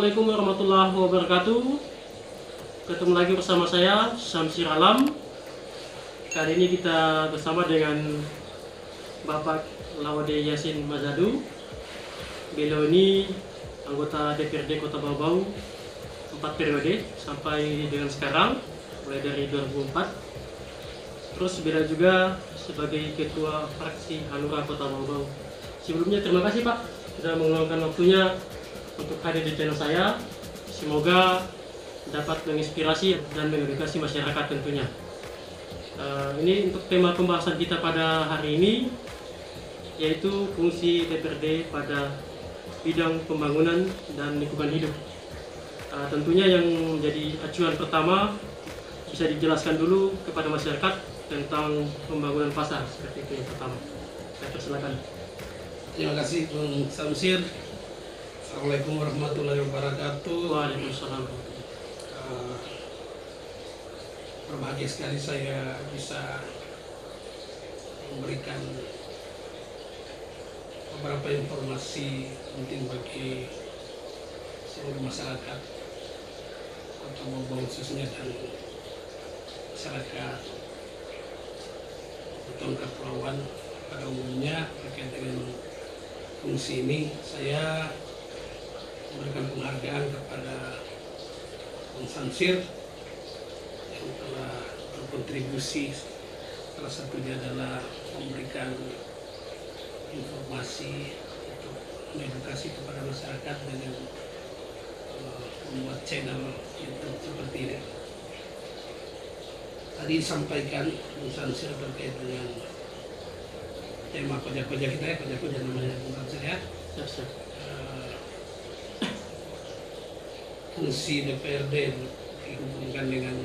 Assalamualaikum warahmatullahi wabarakatuh. Ketemu lagi bersama saya, Syamsir Alam. Kali ini kita bersama dengan Bapak Lawade Yasin Mazadu. Beliau ini anggota DPRD Kota Bau-Bau 4 periode sampai dengan sekarang, mulai dari 2004. Terus beliau juga sebagai Ketua Fraksi Hanura Kota Bau-Bau. Sebelumnya terima kasih Pak sudah meluangkan waktunya untuk hadir di channel saya. Semoga dapat menginspirasi dan mengedukasi masyarakat tentunya. Ini untuk tema pembahasan kita pada hari ini, yaitu fungsi DPRD pada bidang pembangunan dan lingkungan hidup. Tentunya yang menjadi acuan pertama bisa dijelaskan dulu kepada masyarakat tentang pembangunan pasar, seperti itu yang pertama. Saya persilakan. Terima kasih Bung Syamsir. Assalamualaikum warahmatullahi wabarakatuh. Waalaikumsalam. Berbahagia sekali saya bisa memberikan beberapa informasi penting bagi seluruh masyarakat Kota Bau-Bau khususnya dan masyarakat Beton Kepulauan pada umumnya terkait dengan fungsi ini. Saya memberikan penghargaan kepada Bung Syamsir yang telah berkontribusi, salah satunya adalah memberikan informasi untuk mengedukasi kepada masyarakat dengan membuat channel YouTube seperti ini. Tadi disampaikan Bung Syamsir terkait dengan tema koja-koja kita ya, koja-koja namanya Bung Syamsir ya. Fungsi DPRD dihubungkan dengan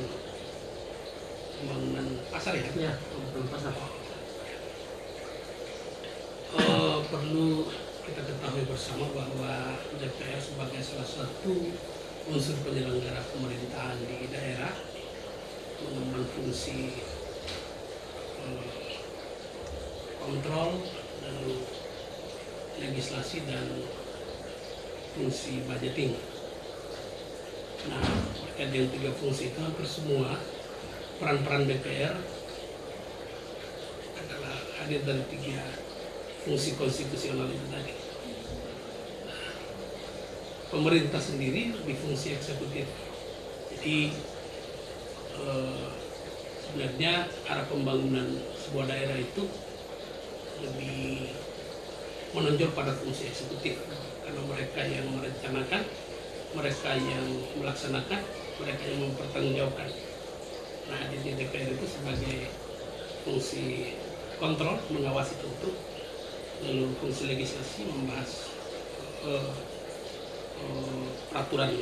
pembangunan pasar ya? Ya, pembangunan pasar. Perlu kita ketahui bersama bahwa DPR sebagai salah satu unsur penyelenggara pemerintahan di daerah mengemban fungsi kontrol dan legislasi dan fungsi budgeting. Nah, terkait dengan 3 fungsi itu hampir semua peran-peran DPR adalah hadir dari 3 fungsi konstitusional itu tadi. Nah, pemerintah sendiri lebih fungsi eksekutif. Jadi sebenarnya arah pembangunan sebuah daerah itu lebih menonjol pada fungsi eksekutif karena mereka yang merencanakan, mereka yang melaksanakan, mereka yang mempertanggungjawabkan. Nah, di DPR itu sebagai fungsi kontrol, mengawasi tentu, lalu fungsi legislasi membahas peraturan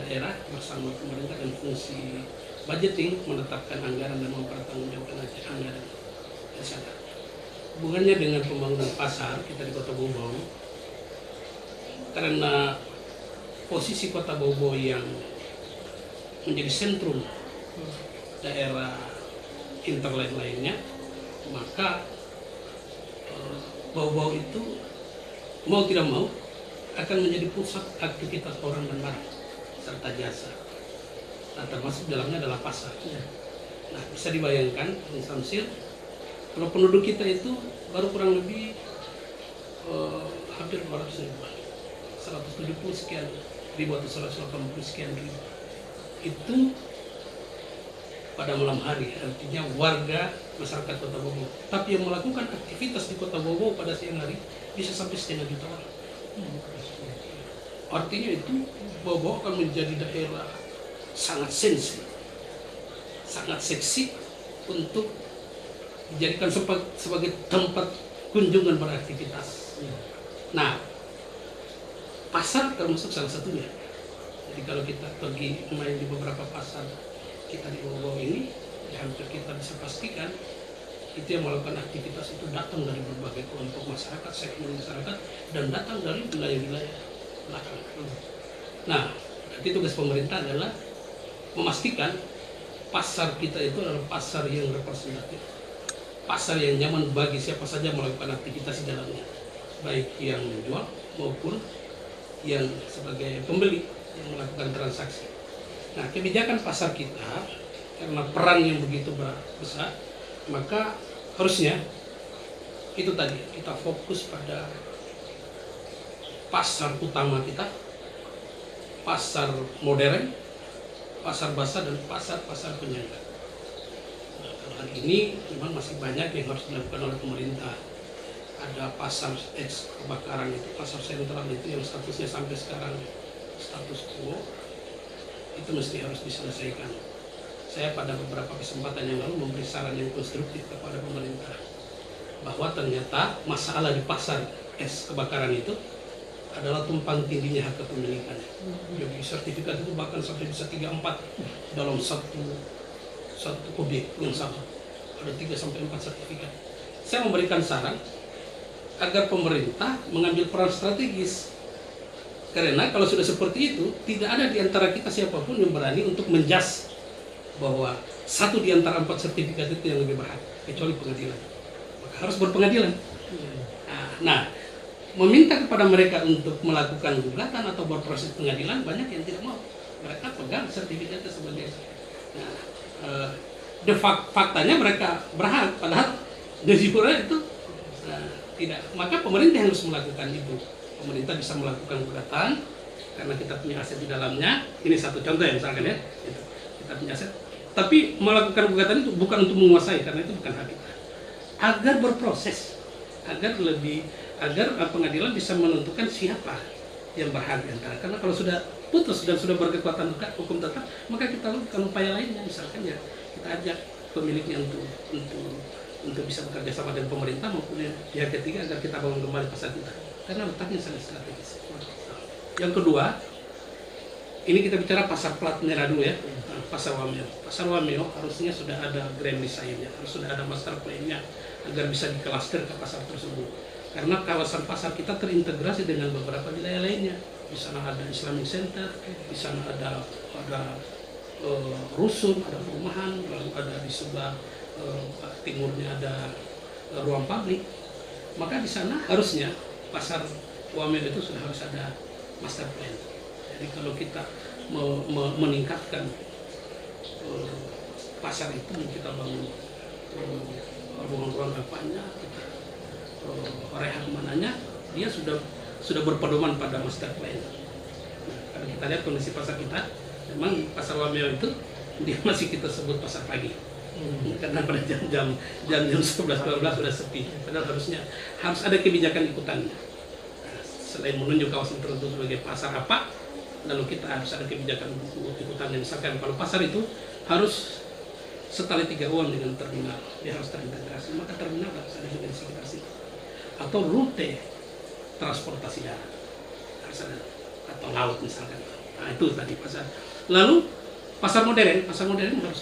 daerah bersama pemerintah, dan fungsi budgeting menetapkan anggaran dan mempertanggungjawabkan anggaran. Hubungannya dengan pembangunan pasar kita di Kota Bau-Bau, karena posisi Kota Bau-Bau yang menjadi sentrum daerah interline lainnya, maka Bau-Bau itu mau tidak mau akan menjadi pusat aktivitas orang dan barang serta jasa. Nah, termasuk dalamnya adalah pasar. Nah, bisa dibayangkan Bung Syamsir, kalau penduduk kita itu baru kurang lebih hampir 200 ribu, 170 sekian ribu atau 180 sekian ribu. Itu pada malam hari, artinya warga masyarakat Kota Bau-Bau. Tapi yang melakukan aktivitas di Kota Bau-Bau pada siang hari bisa sampai 1,5 juta orang. Artinya itu Bau-Bau akan menjadi daerah sangat sensitif, sangat seksi untuk dijadikan sebagai tempat kunjungan beraktivitas. Nah, pasar termasuk salah satunya. Jadi kalau kita pergi main di beberapa pasar kita di Bau-Bau ini, ya hampir kita bisa pastikan itu yang melakukan aktivitas itu datang dari berbagai kelompok masyarakat, segmen masyarakat, dan datang dari wilayah-wilayah belakang. Nah, berarti tugas pemerintah adalah memastikan pasar kita itu adalah pasar yang representatif, pasar yang nyaman bagi siapa saja melakukan aktivitas di dalamnya, baik yang menjual maupun yang sebagai pembeli yang melakukan transaksi. Nah, kebijakan pasar kita karena peran yang begitu besar, maka harusnya itu tadi kita fokus pada pasar utama kita, pasar modern, pasar basah, dan pasar penyangga. Nah, hal ini memang masih banyak yang harus dilakukan oleh pemerintah. Ada pasar eks kebakaran itu, pasar sentral itu yang statusnya sampai sekarang status quo, itu mesti harus diselesaikan. Saya pada beberapa kesempatan yang lalu memberi saran yang konstruktif kepada pemerintah bahwa ternyata masalah di pasar eks kebakaran itu adalah tumpang tindihnya hak kepemilikan. Jadi sertifikat itu bahkan sampai bisa 3-4 dalam satu objek yang sama. Ada 3-4 sertifikat. Saya memberikan saran agar pemerintah mengambil peran strategis. Karena kalau sudah seperti itu, tidak ada di antara kita siapapun yang berani untuk menjas bahwa satu di antara 4 sertifikat itu yang lebih berhak, kecuali pengadilan. Maka harus berpengadilan. Nah, meminta kepada mereka untuk melakukan gugatan atau berproses pengadilan, banyak yang tidak mau. Mereka pegang sertifikatnya sebagai. Nah, faktanya mereka berhak, padahal de jure itu tidak. Maka pemerintah harus melakukan itu. Pemerintah bisa melakukan gugatan karena kita punya aset di dalamnya. Ini satu contoh ya, misalkan ya, kita punya aset. Tapi melakukan gugatan itu bukan untuk menguasai, karena itu bukan hak kita. Agar berproses, agar pengadilan bisa menentukan siapa yang berhak di antara. Karena kalau sudah putus dan sudah berkekuatan hukum tetap, maka kita lakukan upaya lainnya, misalkan ya kita ajak pemiliknya untuk bisa bekerja sama dengan pemerintah maupun pihak ketiga agar kita bangun kembali pasar kita. Karena letaknya sangat strategis. Yang kedua, ini kita bicara pasar plat merah dulu ya, pasar Wameo. Pasar Wameo harusnya sudah ada grand design-nya, harus sudah ada master plan-nya agar bisa dikeluster ke pasar tersebut. Karena kawasan pasar kita terintegrasi dengan beberapa wilayah lainnya. Di sana ada Islamic Center, di sana ada rusun, ada perumahan, lalu ada di sebelah timurnya ada ruang publik. Maka di sana harusnya pasar Wameo itu sudah harus ada master plan. Jadi kalau kita meningkatkan pasar itu, kita bangun ruang-ruang apanya, rehab mananya, dia sudah berpedoman pada master plan. Nah, kalau kita lihat kondisi pasar kita, memang pasar Wameo itu dia masih kita sebut pasar pagi. Karena pada jam 11-12 sudah sepi. Padahal harus ada kebijakan ikutannya. Nah, selain menunjuk kawasan tertentu sebagai pasar apa, lalu kita harus ada kebijakan ikutannya. Misalkan kalau pasar itu harus setali 3 uang dengan terminal, dia harus terintegrasi. Maka terminal harus ada juga di sekitar situ. Atau rute transportasi darat harus ada, atau laut misalkan. Nah, itu tadi pasar. Lalu pasar modern harus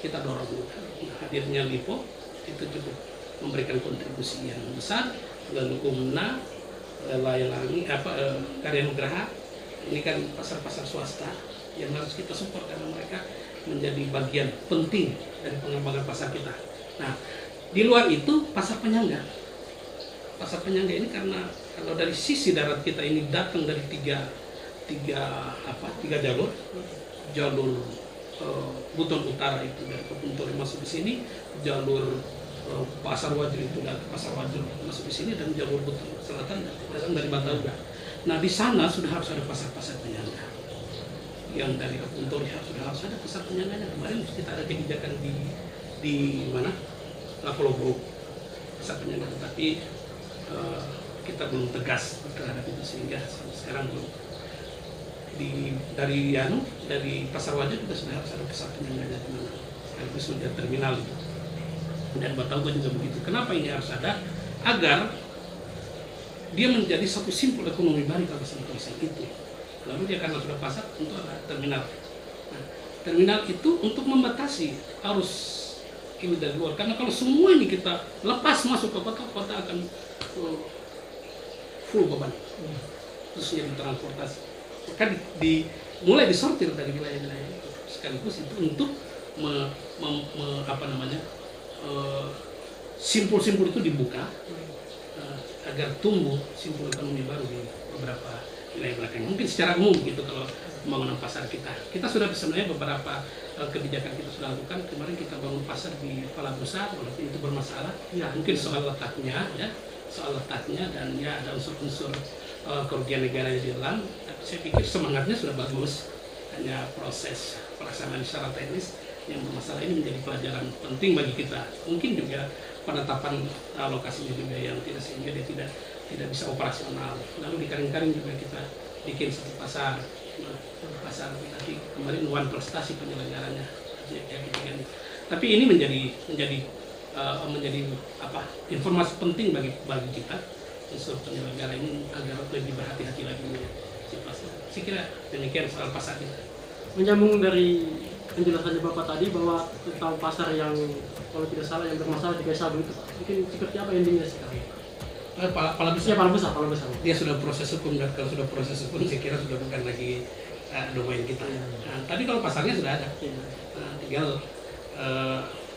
kita dorong. Hadirnya LIPO itu cukup memberikan kontribusi yang besar. Lalu UMNA, Laylangi, Karya Nugraha, ini kan pasar-pasar swasta yang harus kita support karena mereka menjadi bagian penting dari pengembangan pasar kita. Nah, di luar itu pasar penyangga. Pasar penyangga ini karena kalau dari sisi darat kita ini datang dari tiga jalur Buton Utara itu dari Kepunturi masuk di sini, jalur Pasar Wajur itu dari Pasar Wajur masuk di sini, dan jalur Buton Selatan datang dari Batauga. Nah, di sana sudah harus ada pasar-pasar penyangga. Yang dari Kepunturi sudah harus ada pasar penyangganya. Kemarin kita ada kebijakan di mana? Lapulau Group pasar penyangga, tetapi kita belum tegas terhadap itu sehingga sekarang belum. Dari Pasar Wajah juga sudah harus ada pasar penyangganya di mana, sekaligus sudah terminal itu. Dan Batauga juga begitu. Kenapa ini harus ada? Agar dia menjadi satu simpul ekonomi baru kawasan-kawasan itu. Lalu dia karena sudah pasar, tentu ada terminal. Nah, terminal itu untuk membatasi arus ini dari luar. Karena kalau semua ini kita lepas masuk ke kota, kota akan full beban, khususnya di transportasi. Maka mulai disortir dari wilayah-wilayah itu. Sekaligus itu untuk simpul-simpul itu dibuka agar tumbuh simpul ekonomi baru di beberapa wilayah belakang. Mungkin secara umum gitu kalau pembangunan pasar kita. Kita sudah sebenarnya beberapa kebijakan kita sudah lakukan. Kemarin kita bangun pasar di Palabusa, walaupun itu bermasalah. Ya, mungkin soal letaknya, ya, soal letaknya dan ya ada unsur-unsur kerugian negara di dalam. Tapi saya pikir semangatnya sudah bagus. Hanya proses pelaksanaan secara teknis yang bermasalah ini menjadi pelajaran penting bagi kita. Mungkin juga penetapan lokasinya juga yang tidak, sehingga dia tidak bisa operasional. Lalu di Karing-Karing juga kita bikin satu pasar nanti kemarin one prestasi penyelenggaranya ya, gitu kan. Tapi ini menjadi apa, informasi penting bagi kita unsur penyelenggara ini agar lebih berhati-hati lagi si pasar. Saya kira demikian soal pasar kita. Menyambung dari penjelasannya Bapak tadi bahwa tentang pasar yang kalau tidak salah yang bermasalah di Sabu itu, mungkin seperti apa endingnya sekarang? Palabusa. Ya, Palabusa. Dia sudah proses hukum, dan kalau sudah proses hukum saya kira sudah bukan lagi domain kita. Nah, tapi kalau pasarnya sudah ada, tinggal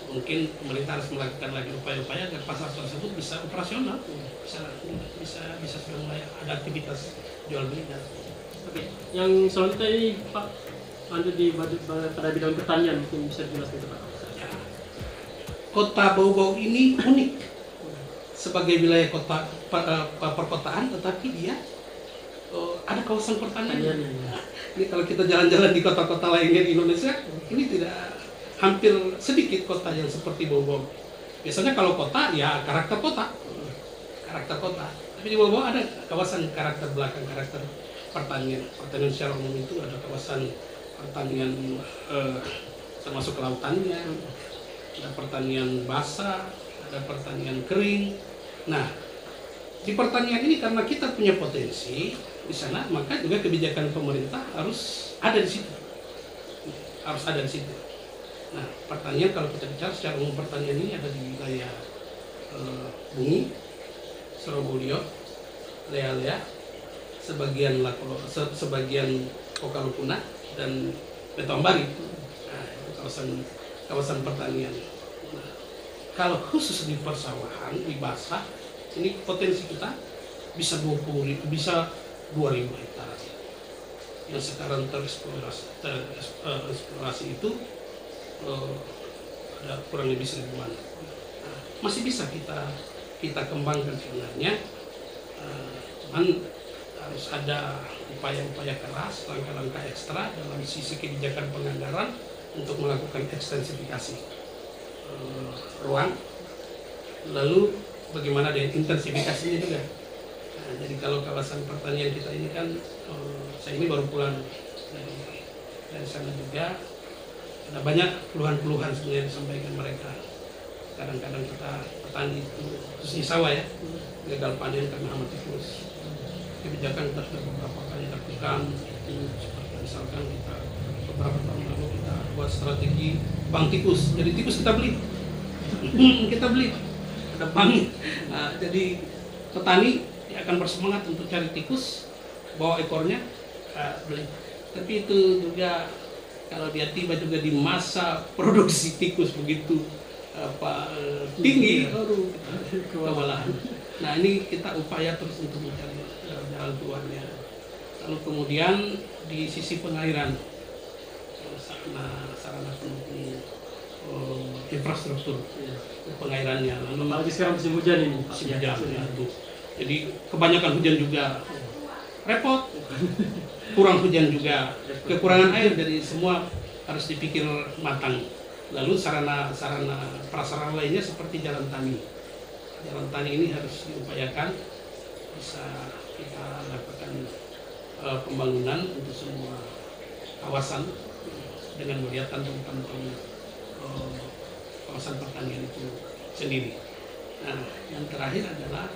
mungkin pemerintah harus melakukan lagi upaya-upaya agar pasar tersebut bisa operasional, bisa sudah mulai ada aktivitas jual beli. Oke, yang selanjutnya ini Pak, lanjut pada bidang pertanian, mungkin bisa dijelaskan itu Pak. Ya. Kota Bau-Bau ini unik sebagai wilayah kota perkotaan, tetapi dia ada kawasan pertanian. Ini kalau kita jalan-jalan di kota-kota lainnya di Indonesia, ini hampir sedikit kota yang seperti Bau-Bau. Biasanya kalau kota ya karakter kota, tapi di Bau-Bau ada kawasan karakter belakang, karakter pertanian secara umum. Itu ada kawasan pertanian termasuk kelautannya, ada pertanian basah, ada pertanian kering. Nah, di pertanian ini karena kita punya potensi di sana, maka juga kebijakan pemerintah harus ada di situ. Nah, pertanian kalau kita bicara secara umum, pertanian ini ada di wilayah Bungi, Surabaya, Lea-Lea, sebagian Kokalukuna dan Betombari. Nah, itu kawasan pertanian. Nah, kalau khusus di persawahan, di basah, ini potensi kita bisa 20.000 hektar. Yang sekarang tereksplorasi itu ada kurang lebih 1.000-an. Nah, masih bisa kita kembangkan sebenarnya, cuman harus ada upaya-upaya keras, langkah-langkah ekstra dalam sisi kebijakan penganggaran untuk melakukan ekstensifikasi ruang. Lalu bagaimana dengan intensifikasinya juga. Nah, jadi kalau kawasan pertanian kita ini kan, saya ini baru pulang dari sana juga, ada banyak keluhan-keluhan sebenarnya disampaikan mereka. Kadang-kadang kita petani itu, khususnya sawah ya, gagal panen karena hama tikus. Kebijakan kita sudah beberapa kali lakukan, itu seperti misalkan kita beberapa tahun lalu kita buat strategi bank tikus. Jadi tikus kita beli, ada bank. Nah, jadi petani akan bersemangat untuk cari tikus, bawa ekornya, beli. Tapi itu juga kalau dia tiba juga di masa produksi tikus begitu tinggi, kewalahan. Nah, ini kita upaya terus untuk mencari jalan keluarnya. Lalu kemudian di sisi pengairan, sarana pendukung infrastruktur pengairannya. Lalu apalagi sekarang musim hujan ini. Musim hujan, ya, jadi kebanyakan hujan juga repot, kurang hujan juga kekurangan air, jadi semua harus dipikir matang. Lalu sarana prasarana lainnya seperti jalan tani. Jalan tani ini harus diupayakan bisa kita lakukan pembangunan untuk semua kawasan dengan melihat kantong-kantong kawasan pertanian itu sendiri. Nah, yang terakhir adalah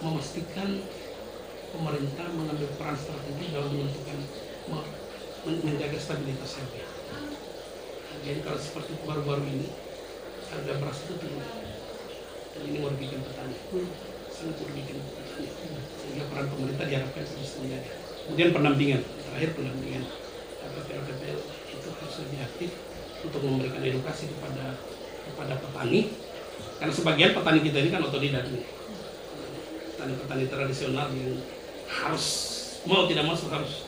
memastikan pemerintah mengambil peran strategi dalam menentukan menjaga stabilitas harga. Jadi kalau seperti baru-baru ini harga beras itu tinggi, dan ini merugikan petani, sangat merugikan petani. Sehingga peran pemerintah diharapkan bisa menjaga. Kemudian pendampingan, terakhir pendampingan. LPPL itu harus lebih aktif untuk memberikan edukasi kepada petani, karena sebagian petani kita ini kan otodidak nih, petani tradisional yang harus mau tidak masuk harus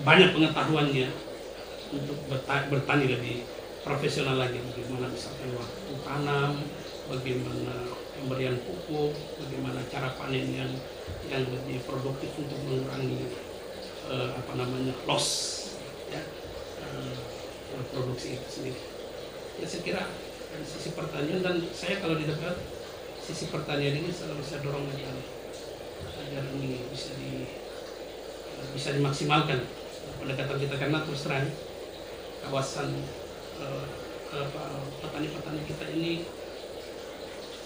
banyak pengetahuannya untuk bertani lebih profesional lagi, bagaimana misalkan waktu tanam, bagaimana pemberian pupuk, bagaimana cara panen yang lebih produktif untuk mengurangi loss ya, produksi itu sendiri. Ya saya kira dari sisi pertanian, dan saya kalau di DPR sisi pertanian ini selalu saya dorong agar ini bisa dimaksimalkan pendekatan kita, karena terus terang kawasan petani-petani kita ini,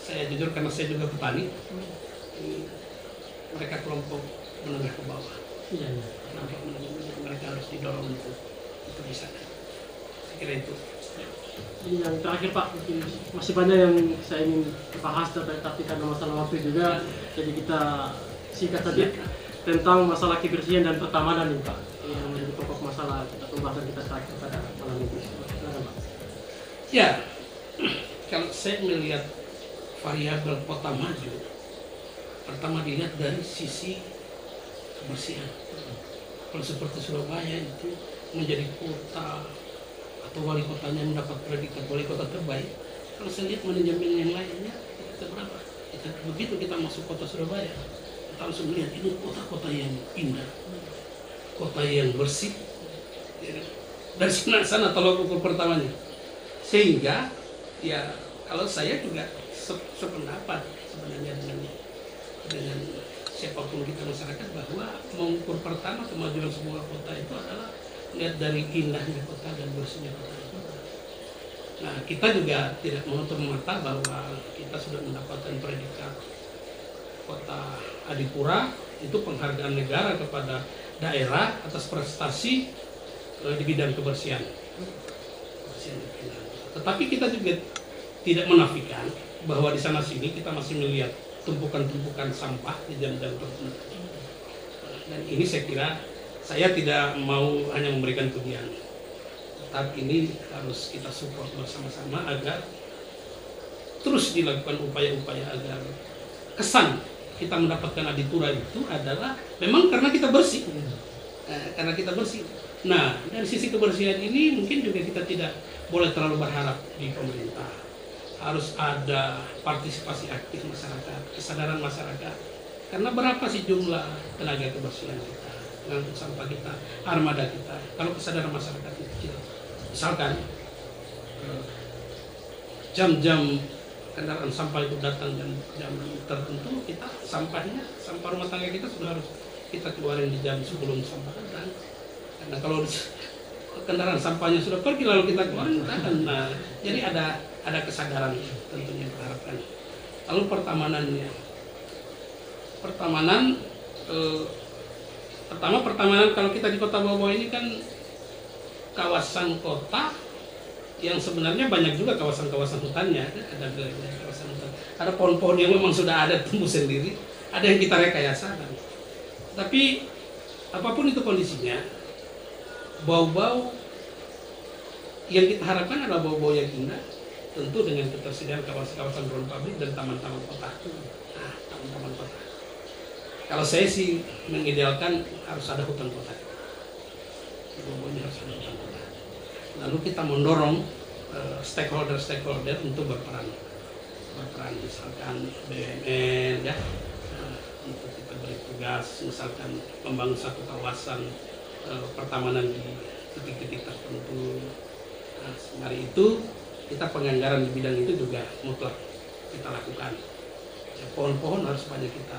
saya jujur karena saya juga petani, mereka kelompok menengah ke bawah. Mereka harus didorong untuk bisa. Saya kira itu. Ini yang terakhir Pak, mungkin masih banyak yang saya ingin bahas, tapi karena masalah waktu juga, jadi kita singkat saja tentang masalah kebersihan dan pertamanan ini Pak, yang menjadi pokok masalah pembahasan kita terakhir pada malam ini. Silakan Pak. Ya, kalau saya melihat variabel kota maju, pertama dilihat dari sisi kebersihan. Kalau seperti Surabaya itu menjadi kota atau wali kotanya mendapat predikat wali kota terbaik, kalau saya lihat manajemen yang lainnya kita berapa? Begitu kita masuk kota Surabaya, kita langsung melihat ini kota-kota yang indah, kota yang bersih. Dari sana tolok ukur pertamanya. Sehingga ya kalau saya juga sependapat sebenarnya dengan siapapun kita masyarakat, bahwa mengukur pertama kemajuan sebuah kota itu adalah lihat dari indahnya kota dan bersihnya kota itu. Nah, kita juga tidak menutup mata bahwa kita sudah mendapatkan predikat kota adipura, itu penghargaan negara kepada daerah atas prestasi di bidang kebersihan. Tetapi kita juga tidak menafikan bahwa di sana sini kita masih melihat tumpukan-tumpukan sampah di jam-jam tertentu. Dan ini saya kira saya tidak mau hanya memberikan pujian, tetapi ini harus kita support bersama-sama agar terus dilakukan upaya-upaya agar kesan kita mendapatkan adipura itu adalah memang karena kita bersih. Karena kita bersih. Nah, dari sisi kebersihan ini mungkin juga kita tidak boleh terlalu berharap di pemerintah. Harus ada partisipasi aktif masyarakat, kesadaran masyarakat. Karena berapa sih jumlah tenaga kebersihan kita, ngangkut sampah kita, armada kita. Kalau kesadaran masyarakat itu kecil, misalkan jam-jam kendaraan sampah itu datang jam tertentu, kita sampah rumah tangga kita sudah harus kita keluarin di jam sebelum sampah datang. Karena kalau kendaraan sampahnya sudah pergi lalu kita keluarin, kita akan jadi ada kesadaran tentunya diharapkan. Lalu pertamanan kalau kita di Kota Bau ini kan kawasan kota yang sebenarnya banyak juga kawasan-kawasan hutannya, ada kawasan hutan, ada pohon-pohon yang memang sudah ada tumbuh sendiri, ada yang kita rekayasa. Tapi apapun itu kondisinya, bau-bau yang kita harapkan adalah bau-bau yang indah, tentu dengan ketersediaan kawasan-kawasan ruang pabrik dan taman-taman kota. Nah, taman-taman kota. Kalau saya sih mengidealkan harus ada hutan kota. Bau-baunya harus ada hutan kota. Lalu kita mendorong stakeholder untuk berperan, misalkan BUMN ya, untuk kita beri tugas, misalkan membangun satu kawasan pertamanan di titik-titik tertentu. Nah, hari itu kita penganggaran di bidang itu juga mutlak kita lakukan. Ya, pohon-pohon harus banyak kita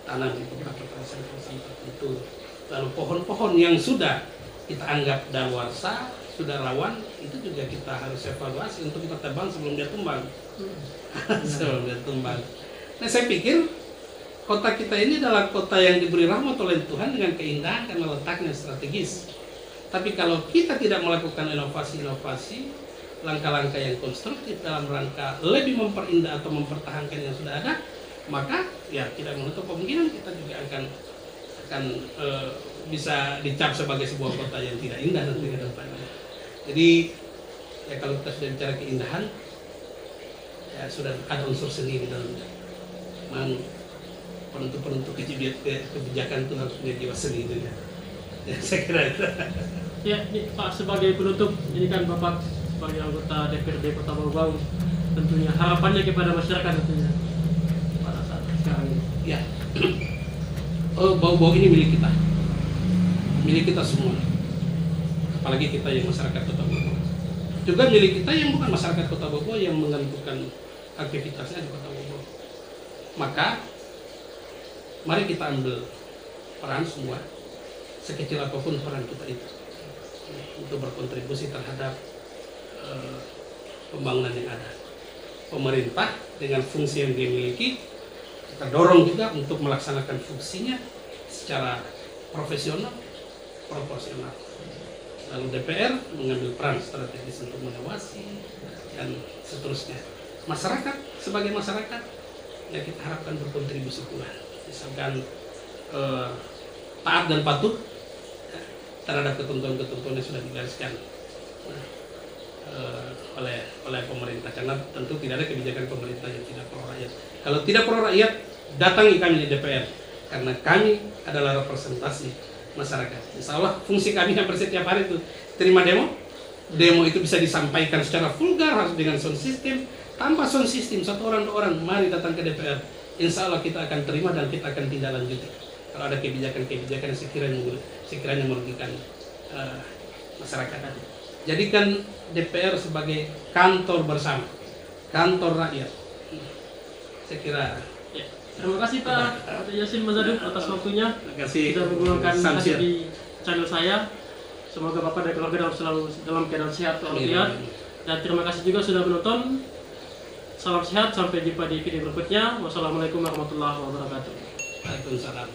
tanam di beberapa kawasan-kawasan tertentu. Lalu pohon-pohon yang sudah kita anggap daluarsa, sudah rawan, itu juga kita harus evaluasi untuk kita tebang sebelum dia tumbang. Sebelum dia tumbang. Nah, saya pikir kota kita ini adalah kota yang diberi rahmat oleh Tuhan dengan keindahan karena letaknya strategis. Tapi kalau kita tidak melakukan inovasi-inovasi, langkah-langkah yang konstruktif dalam rangka lebih memperindah atau mempertahankan yang sudah ada, maka ya tidak menutup kemungkinan kita juga akan bisa dicap sebagai sebuah kota yang tidak indah nanti ke depannya. Jadi ya kalau kita sudah bicara keindahan, ya sudah ada unsur seni di dalamnya. penentu-penentu kebijakan itu harus punya jiwa seni itu ya. Ya, saya kira itu. Ya, ini Pak sebagai penutup, ini kan Bapak sebagai anggota DPRD Kota Bau-Bau, tentunya harapannya kepada masyarakat tentunya pada saat sekarang ini. Ya, Bau-Bau ini milik kita semua. Apalagi kita yang masyarakat Kota Bau-Bau. Juga milik kita yang bukan masyarakat Kota Bau-Bau yang menentukan aktivitasnya di Kota Bau-Bau. Maka mari kita ambil peran semua, sekecil apapun peran kita itu, untuk berkontribusi terhadap pembangunan yang ada. Pemerintah dengan fungsi yang dimiliki, kita dorong juga untuk melaksanakan fungsinya secara profesional, proporsional. Lalu DPR mengambil peran strategis untuk mengawasi dan seterusnya. Masyarakat sebagai masyarakat, ya kita harapkan berkontribusi pula. Misalkan taat dan patuh terhadap ketentuan-ketentuan yang sudah digariskan oleh pemerintah, karena tentu tidak ada kebijakan pemerintah yang tidak pro rakyat. Kalau tidak pro rakyat, datangi kami di DPR, karena kami adalah representasi masyarakat. Insya Allah fungsi kami hampir setiap hari itu terima demo itu bisa disampaikan secara vulgar, harus dengan sound system. Tanpa sound system, satu orang dua orang mari datang ke DPR, insya Allah kita akan terima dan kita akan tindak lanjuti kalau ada kebijakan-kebijakan yang sekiranya merugikan masyarakat. Jadikan DPR sebagai kantor bersama, kantor rakyat. Saya kira. Ya. Terima kasih Pak Yasin Mazaduk atas waktunya. Terima kasih. Sudah menggunakan hadir di channel saya. Semoga Bapak dan keluarga selalu dalam keadaan sehat walafiat. Dan terima kasih juga sudah menonton. Salam sehat, sampai jumpa di video berikutnya. Wassalamualaikum warahmatullahi wabarakatuh. Waalaikumsalam.